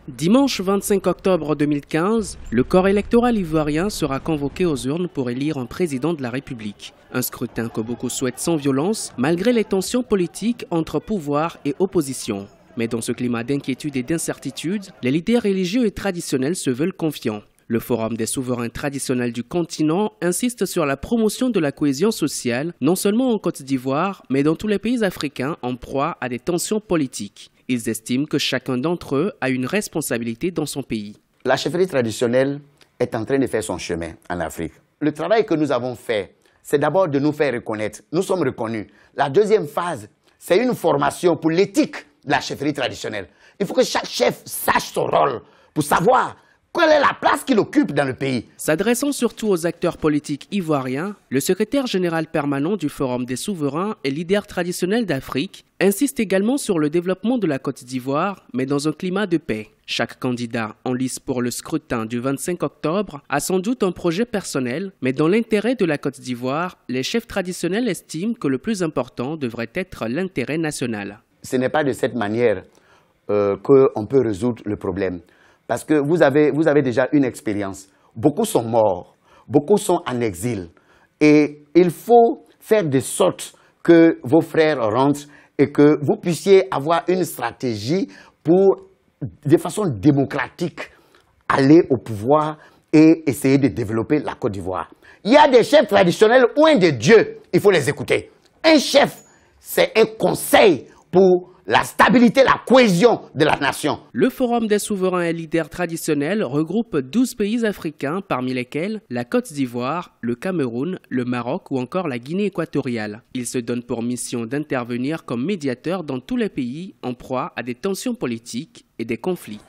Dimanche 25 octobre 2015, le corps électoral ivoirien sera convoqué aux urnes pour élire un président de la République. Un scrutin que beaucoup souhaitent sans violence, malgré les tensions politiques entre pouvoir et opposition. Mais dans ce climat d'inquiétude et d'incertitude, les leaders religieux et traditionnels se veulent confiants. Le Forum des souverains traditionnels du continent insiste sur la promotion de la cohésion sociale, non seulement en Côte d'Ivoire, mais dans tous les pays africains en proie à des tensions politiques. Ils estiment que chacun d'entre eux a une responsabilité dans son pays. La chefferie traditionnelle est en train de faire son chemin en Afrique. Le travail que nous avons fait, c'est d'abord de nous faire reconnaître. Nous sommes reconnus. La deuxième phase, c'est une formation pour l'éthique de la chefferie traditionnelle. Il faut que chaque chef sache son rôle pour savoir quelle est la place qu'il occupe dans le pays. S'adressant surtout aux acteurs politiques ivoiriens, le secrétaire général permanent du Forum des souverains et leader traditionnel d'Afrique insiste également sur le développement de la Côte d'Ivoire, mais dans un climat de paix. Chaque candidat en lice pour le scrutin du 25 octobre a sans doute un projet personnel, mais dans l'intérêt de la Côte d'Ivoire, les chefs traditionnels estiment que le plus important devrait être l'intérêt national. Ce n'est pas de cette manière qu'on peut résoudre le problème. Parce que vous avez déjà une expérience. Beaucoup sont morts, beaucoup sont en exil. Et il faut faire de sorte que vos frères rentrent et que vous puissiez avoir une stratégie pour, de façon démocratique, aller au pouvoir et essayer de développer la Côte d'Ivoire. Il y a des chefs traditionnels loin de Dieu, il faut les écouter. Un chef, c'est un conseil pour la stabilité, la cohésion de la nation. Le Forum des souverains et leaders traditionnels regroupe 12 pays africains, parmi lesquels la Côte d'Ivoire, le Cameroun, le Maroc ou encore la Guinée équatoriale. Il se donne pour mission d'intervenir comme médiateur dans tous les pays en proie à des tensions politiques et des conflits.